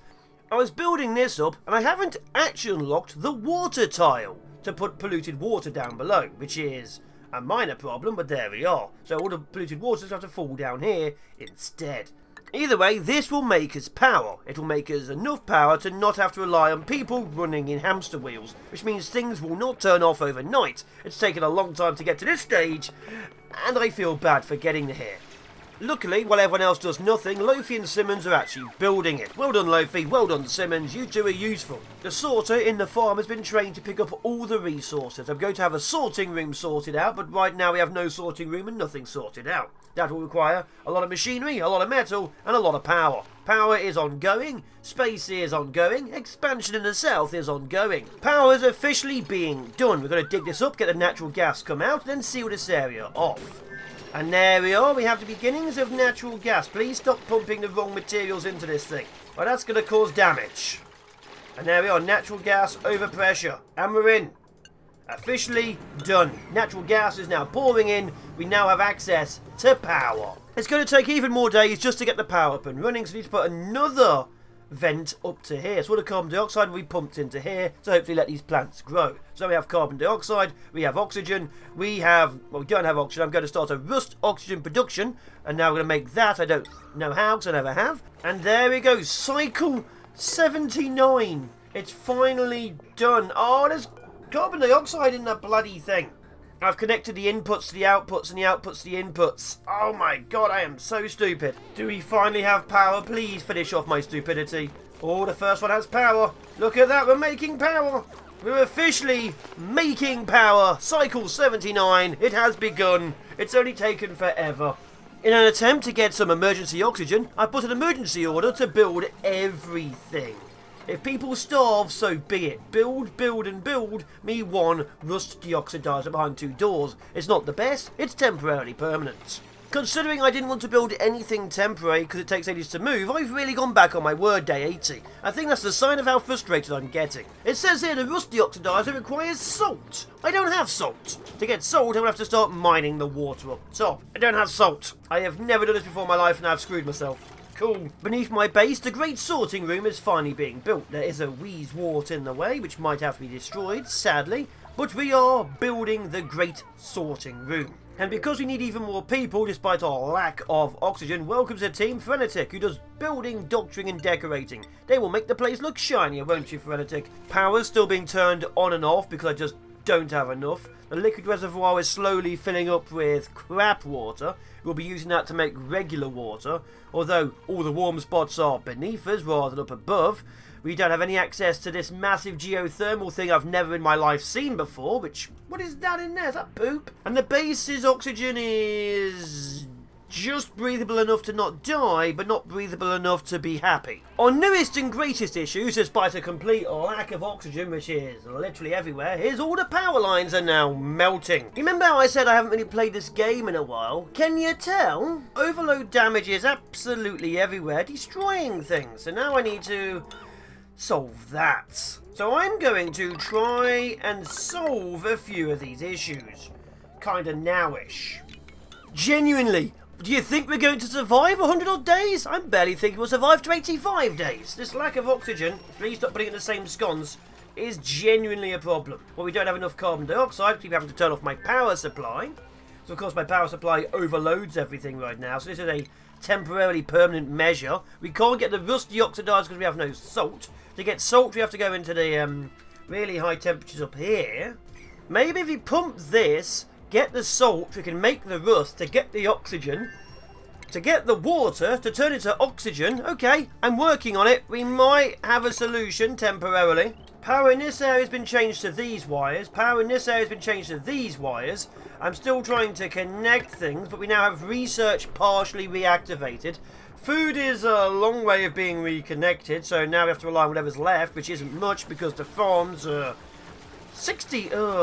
I was building this up and I haven't actually unlocked the water tile to put polluted water down below, which is a minor problem, but there we are. So all the polluted waters have to fall down here instead. Either way, this will make us power. It will make us enough power to not have to rely on people running in hamster wheels, which means things will not turn off overnight. It's taken a long time to get to this stage, and I feel bad for getting here. Luckily, while everyone else does nothing, Lofi and Simmons are actually building it. Well done, Lofi. Well done, Simmons. You two are useful. The sorter in the farm has been trained to pick up all the resources. I'm going to have a sorting room sorted out, but right now we have no sorting room and nothing sorted out. That will require a lot of machinery, a lot of metal, and a lot of power. Power is ongoing, space is ongoing, expansion in the south is ongoing. Power is officially being done. We're going to dig this up, get the natural gas come out, then seal this area off. And there we are, we have the beginnings of natural gas. Please stop pumping the wrong materials into this thing. Well, that's going to cause damage. And there we are, natural gas over pressure. And we're in. Officially done. Natural gas is now pouring in. We now have access to power. It's going to take even more days just to get the power up and running, so we need to put another vent up to here. So all the carbon dioxide will be pumped into here to hopefully let these plants grow. So we have carbon dioxide, we have oxygen, we don't have oxygen. I'm going to start a rust oxygen production, and now we're going to make that. I don't know how, because I never have. And there we go, cycle 79. It's finally done. Oh, there's carbon dioxide in the bloody thing. I've connected the inputs to the outputs and the outputs to the inputs. Oh my god, I am so stupid. Do we finally have power? Please finish off my stupidity. Oh, the first one has power. Look at that, we're making power. We're officially making power. Cycle 79, it has begun. It's only taken forever. In an attempt to get some emergency oxygen, I put an emergency order to build everything. If people starve, so be it. Build, build and build me one rust deoxidizer behind 2 doors. It's not the best, it's temporarily permanent. Considering I didn't want to build anything temporary because it takes ages to move, I've really gone back on my word day 80. I think that's the sign of how frustrated I'm getting. It says here the rust deoxidizer requires salt. I don't have salt. To get salt, I'm going to have to start mining the water up top. I don't have salt. I have never done this before in my life and I've screwed myself. Cool. Beneath my base, the great sorting room is finally being built. There is a wheeze wart in the way, which might have to be destroyed, sadly. But we are building the great sorting room. And because we need even more people, despite our lack of oxygen, welcome to Team Frenetic, who does building, doctoring and decorating. They will make the place look shinier, won't you, Frenetic? Power's still being turned on and off because I just don't have enough. The liquid reservoir is slowly filling up with crap water. We'll be using that to make regular water, although all the warm spots are beneath us rather than up above. We don't have any access to this massive geothermal thing I've never in my life seen before, what is that in there? Is that poop? And the base's oxygen is just breathable enough to not die, but not breathable enough to be happy. Our newest and greatest issues, despite a complete lack of oxygen, which is literally everywhere, is all the power lines are now melting. Remember how I said I haven't really played this game in a while? Can you tell? Overload damage is absolutely everywhere, destroying things. So now I need to solve that. So I'm going to try and solve a few of these issues. Kinda nowish. Genuinely, do you think we're going to survive 100 odd days? I'm barely thinking we'll survive to 85 days. This lack of oxygen, please stop putting it in the same scones, is genuinely a problem. Well, we don't have enough carbon dioxide, I keep having to turn off my power supply. So of course my power supply overloads everything right now, so this is a temporarily permanent measure. We can't get the rust deoxidized because we have no salt. To get salt we have to go into the really high temperatures up here. Maybe if we pump this, get the salt, we can make the rust to get the oxygen, to get the water to turn into oxygen. Okay, I'm working on it. We might have a solution temporarily. Power in this area has been changed to these wires. Power in this area has been changed to these wires. I'm still trying to connect things, but we now have research partially reactivated. Food is a long way of being reconnected, so now we have to rely on whatever's left, which isn't much because the farms are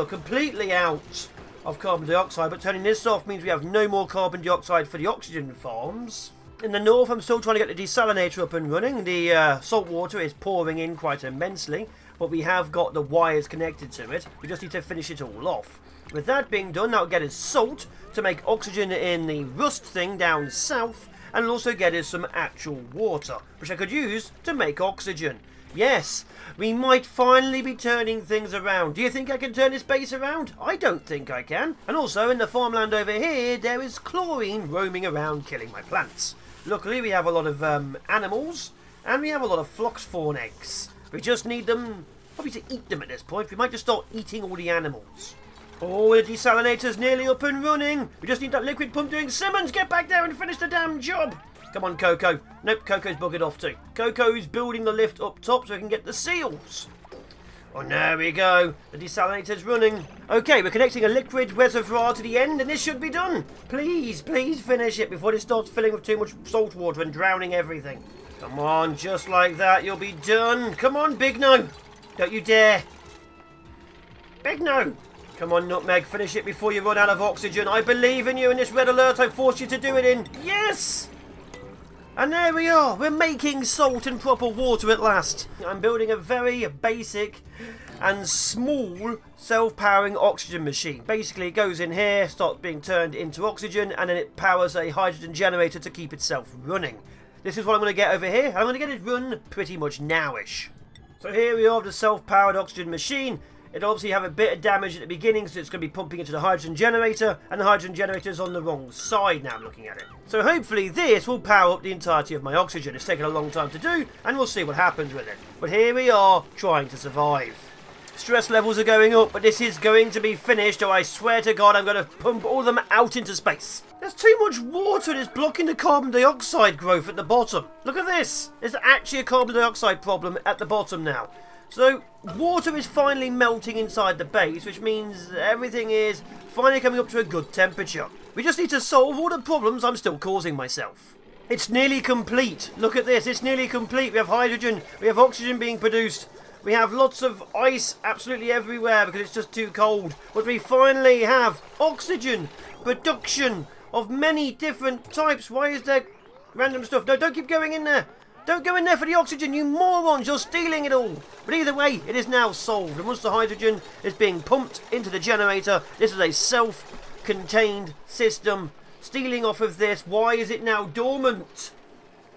completely out of carbon dioxide, but turning this off means we have no more carbon dioxide for the oxygen farms. In the north, I'm still trying to get the desalinator up and running. The salt water is pouring in quite immensely, but we have got the wires connected to it. We just need to finish it all off. With that being done, that will get us salt to make oxygen in the rust thing down south, and also get us some actual water, which I could use to make oxygen. Yes, we might finally be turning things around. Do you think I can turn this base around? I don't think I can. And also, in the farmland over here, there is chlorine roaming around killing my plants. Luckily, we have a lot of animals, and we have a lot of phlox fawn eggs. We just need them, probably to eat them at this point. We might just start eating all the animals. Oh, the desalinator's nearly up and running. We just need that liquid pump doing. Simmons, get back there and finish the damn job. Come on, Coco. Nope, Coco's buggered off too. Coco's building the lift up top so we can get the seals. Oh, there we go. The desalinator's running. Okay, we're connecting a liquid reservoir to the end and this should be done. Please, please finish it before it starts filling with too much salt water and drowning everything. Come on, just like that, you'll be done. Come on, Big No. Don't you dare. Big No. Come on, Nutmeg, finish it before you run out of oxygen. I believe in you in this red alert I forced you to do it in. Yes! And there we are. We're making salt and proper water at last. I'm building a very basic and small self-powering oxygen machine. Basically, it goes in here, starts being turned into oxygen, and then it powers a hydrogen generator to keep itself running. This is what I'm going to get over here. I'm going to get it run pretty much nowish. So here we are, the self-powered oxygen machine. It'll obviously have a bit of damage at the beginning, so it's going to be pumping into the hydrogen generator, and the hydrogen generator is on the wrong side now I'm looking at it. So hopefully this will power up the entirety of my oxygen. It's taken a long time to do, and we'll see what happens with it. But here we are, trying to survive. Stress levels are going up, but this is going to be finished, or I swear to God I'm going to pump all of them out into space. There's too much water and it's blocking the carbon dioxide growth at the bottom. Look at this. There's actually a carbon dioxide problem at the bottom now. So, water is finally melting inside the base, which means everything is finally coming up to a good temperature. We just need to solve all the problems I'm still causing myself. It's nearly complete. Look at this, it's nearly complete. We have hydrogen, we have oxygen being produced. We have lots of ice absolutely everywhere because it's just too cold. But we finally have oxygen production of many different types. Why is there random stuff? No, don't keep going in there. Don't go in there for the oxygen, you morons! You're stealing it all! But either way, it is now solved. And once the hydrogen is being pumped into the generator, this is a self-contained system. Stealing off of this, why is it now dormant?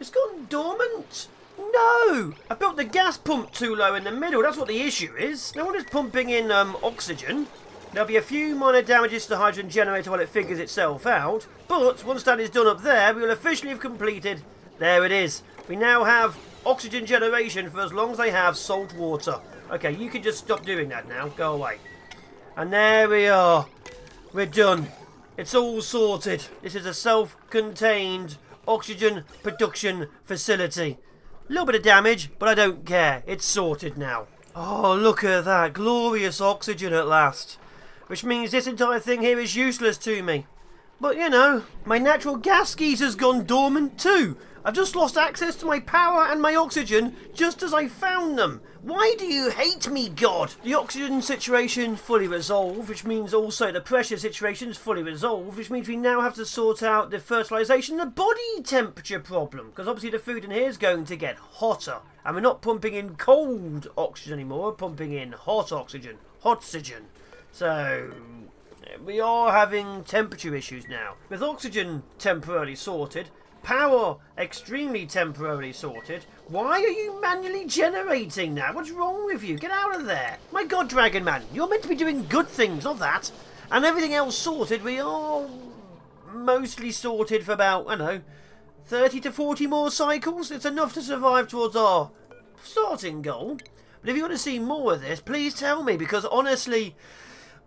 It's gone dormant? No! I built the gas pump too low in the middle, that's what the issue is. Now when it's pumping in oxygen, there'll be a few minor damages to the hydrogen generator while it figures itself out. But once that is done up there, we will officially have completed. There it is. We now have oxygen generation for as long as they have salt water. Okay, you can just stop doing that now. Go away. And there we are. We're done. It's all sorted. This is a self-contained oxygen production facility. A little bit of damage, but I don't care. It's sorted now. Oh, look at that. Glorious oxygen at last. Which means this entire thing here is useless to me. But, you know, my natural gas geezer's gone dormant too. I've just lost access to my power and my oxygen just as I found them. Why do you hate me, God? The oxygen situation fully resolved, which means also the pressure situation is fully resolved, which means we now have to sort out the fertilization and the body temperature problem. Because obviously the food in here is going to get hotter. And we're not pumping in cold oxygen anymore, we're pumping in hot oxygen. Hot-oxygen. So we are having temperature issues now. With oxygen temporarily sorted, power extremely temporarily sorted. Why are you manually generating now? What's wrong with you? Get out of there. My God, Dragon Man, you're meant to be doing good things, not that. And everything else sorted, we are mostly sorted for about, I don't know, 30 to 40 more cycles. It's enough to survive towards our starting goal. But if you want to see more of this, please tell me, because honestly,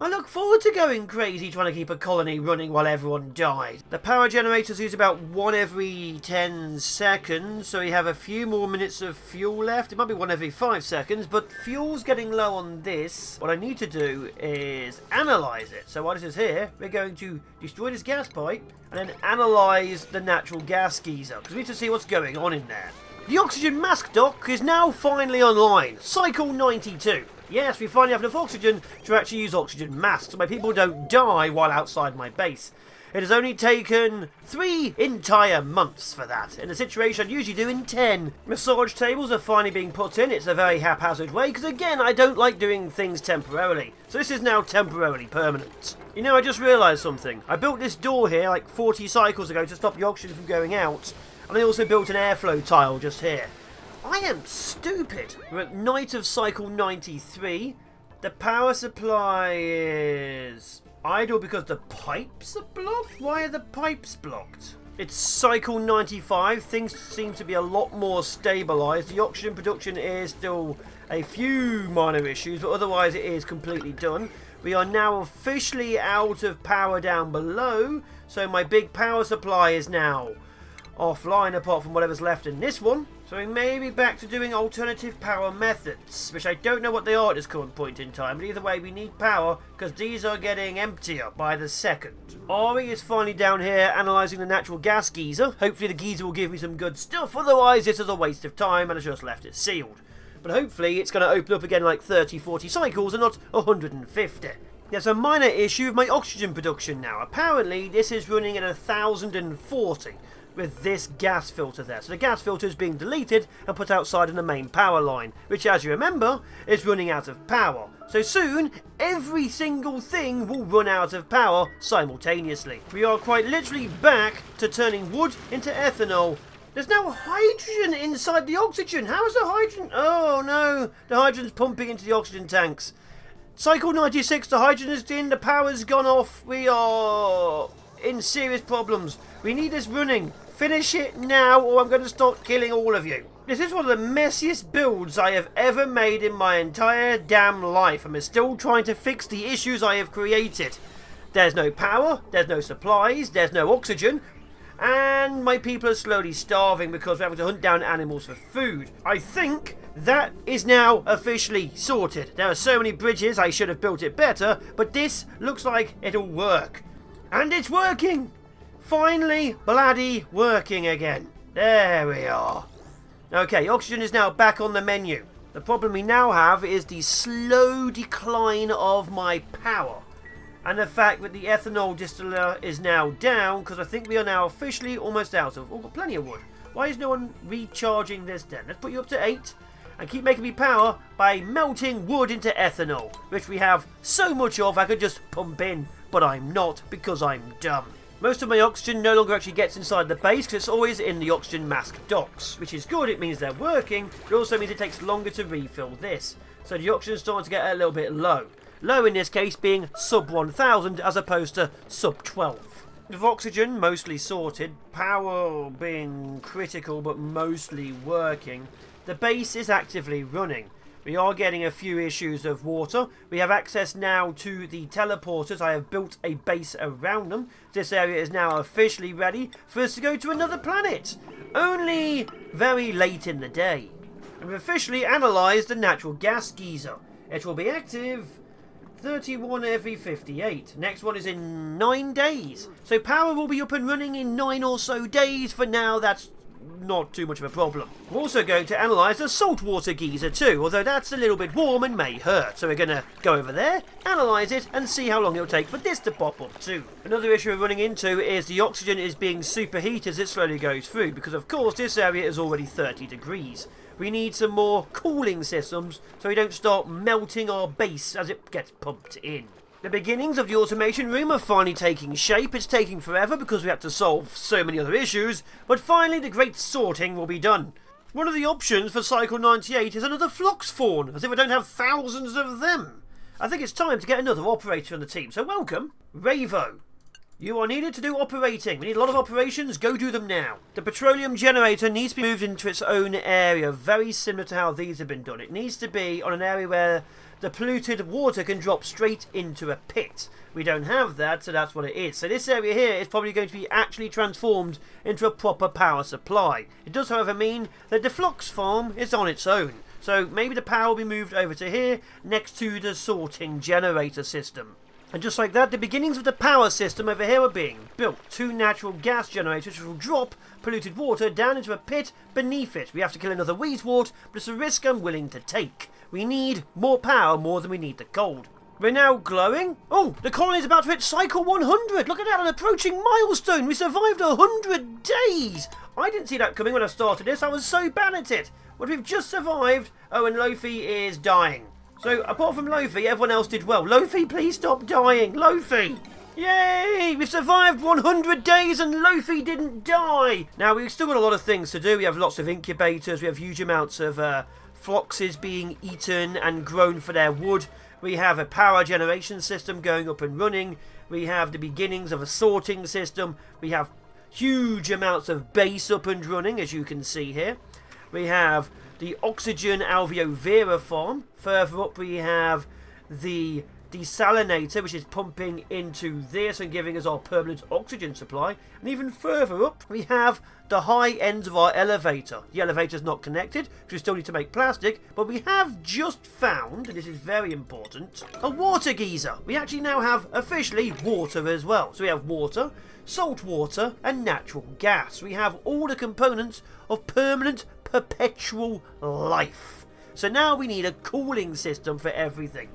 I look forward to going crazy trying to keep a colony running while everyone dies. The power generators use about 1 every 10 seconds, so we have a few more minutes of fuel left. It might be 1 every 5 seconds, but fuel's getting low on this. What I need to do is analyse it. So while this is here, we're going to destroy this gas pipe and then analyse the natural gas geyser, because we need to see what's going on in there. The oxygen mask dock is now finally online. Cycle 92. Yes, we finally have enough oxygen to actually use oxygen masks, so my people don't die while outside my base. It has only taken 3 entire months for that, in a situation I'd usually do in 10. Massage tables are finally being put in. It's a very haphazard way, because again, I don't like doing things temporarily. So this is now temporarily permanent. You know, I just realised something. I built this door here like 40 cycles ago to stop the oxygen from going out, and I also built an airflow tile just here. I am stupid. We're at night of cycle 93. The power supply is idle because the pipes are blocked? Why are the pipes blocked? It's cycle 95. Things seem to be a lot more stabilised. The oxygen production is still a few minor issues, but otherwise it is completely done. We are now officially out of power down below, so my big power supply is now offline apart from whatever's left in this one. So we may be back to doing alternative power methods, which I don't know what they are at this current point in time, but either way we need power because these are getting emptier by the second. Ari is finally down here analysing the natural gas geyser. Hopefully the geyser will give me some good stuff, otherwise this is a waste of time and I just left it sealed. But hopefully it's going to open up again like 30-40 cycles and not 150. There's a minor issue with my oxygen production now. Apparently this is running at 1040. With this gas filter there. So the gas filter is being deleted and put outside in the main power line, which as you remember is running out of power. So soon every single thing will run out of power simultaneously. We are quite literally back to turning wood into ethanol. There's now hydrogen inside the oxygen. How is the hydrogen? Oh no, the hydrogen's pumping into the oxygen tanks. Cycle 96, the hydrogen is in, the power's gone off. We are in serious problems. We need this running. Finish it now or I'm going to start killing all of you. This is one of the messiest builds I have ever made in my entire damn life. I'm still trying to fix the issues I have created. There's no power, there's no supplies, there's no oxygen, and my people are slowly starving because we're having to hunt down animals for food. I think that is now officially sorted. There are so many bridges, I should have built it better, but this looks like it'll work. And it's working! Finally, bloody working again. There we are. Okay, oxygen is now back on the menu. The problem we now have is the slow decline of my power. And the fact that the ethanol distiller is now down, because I think we are now officially almost out of... Oh, got plenty of wood. Why is no one recharging this then? Let's put you up to 8 and keep making me power by melting wood into ethanol, which we have so much of I could just pump in, but I'm not because I'm dumb. Most of my oxygen no longer actually gets inside the base because it's always in the oxygen mask docks, which is good. It means they're working, but it also means it takes longer to refill this. So the oxygen is starting to get a little bit low. Low in this case being sub 1000 as opposed to sub 12. With oxygen mostly sorted, power being critical but mostly working, the base is actively running. We are getting a few issues of water. We have access now to the teleporters. I have built a base around them. This area is now officially ready for us to go to another planet. Only very late in the day. And we've officially analysed the natural gas geyser. It will be active 31 every 58. Next one is in 9 days. So power will be up and running in 9 or so days. For now, that's not too much of a problem. We're also going to analyse the saltwater geyser too, although that's a little bit warm and may hurt. So we're going to go over there, analyse it, and see how long it'll take for this to pop up too. Another issue we're running into is the oxygen is being superheated as it slowly goes through, because of course this area is already 30 degrees. We need some more cooling systems so we don't start melting our base as it gets pumped in. The beginnings of the automation room are finally taking shape. It's taking forever because we have to solve so many other issues, but finally the great sorting will be done. One of the options for Cycle 98 is another Phlox fawn, as if we don't have thousands of them. I think it's time to get another operator on the team, so welcome, Ravo. You are needed to do operating. We need a lot of operations, go do them now. The petroleum generator needs to be moved into its own area, very similar to how these have been done. It needs to be on an area where the polluted water can drop straight into a pit. We don't have that, so that's what it is. So this area here is probably going to be actually transformed into a proper power supply. It does, however, mean that the Phlox farm is on its own. So maybe the power will be moved over to here, next to the sorting generator system. And just like that, the beginnings of the power system over here are being built. 2 natural gas generators which will drop polluted water down into a pit beneath it. We have to kill another Weezewort, but it's a risk I'm willing to take. We need more power more than we need the gold. We're now glowing. Oh, the colony is about to hit cycle 100. Look at that, an approaching milestone. We survived 100 days. I didn't see that coming when I started this. I was so bad at it. But we've just survived. Oh, and Lofi is dying. So, apart from Lofi, everyone else did well. Lofi, please stop dying. Lofi! Yay! We've survived 100 days and Lofi didn't die! Now, we've still got a lot of things to do. We have lots of incubators. We have huge amounts of phloxes being eaten and grown for their wood. We have a power generation system going up and running. We have the beginnings of a sorting system. We have huge amounts of base up and running, as you can see here. We have the oxygen alveovera farm. Further up we have the desalinator, which is pumping into this and giving us our permanent oxygen supply. And even further up, we have the high ends of our elevator. The elevator's not connected, because we still need to make plastic, but we have just found, and this is very important, a water geyser. We actually now have, officially, water as well. So we have water, salt water, and natural gas. We have all the components of permanent, perpetual life. So now we need a cooling system for everything.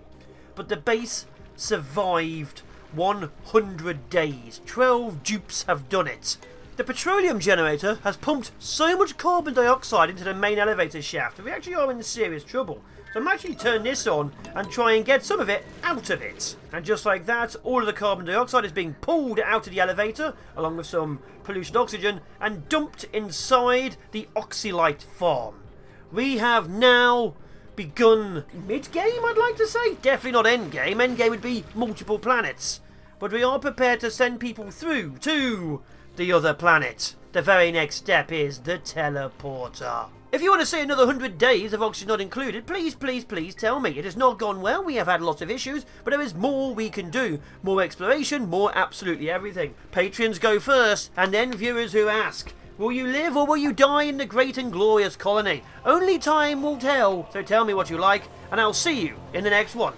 But the base survived 100 days. 12 dupes have done it. The petroleum generator has pumped so much carbon dioxide into the main elevator shaft that we actually are in serious trouble. So I'm actually turn this on and try and get some of it out of it. And just like that, all of the carbon dioxide is being pulled out of the elevator, along with some polluted oxygen, and dumped inside the Oxylite farm. We have now begun mid-game, I'd like to say. Definitely not end-game. End-game would be multiple planets. But we are prepared to send people through to the other planet. The very next step is the teleporter. If you want to see another 100 days of Oxygen Not Included, please, please, please tell me. It has not gone well. We have had lots of issues, but there is more we can do. More exploration, more absolutely everything. Patrons go first, and then viewers who ask, will you live or will you die in the great and glorious colony? Only time will tell, so tell me what you like, and I'll see you in the next one.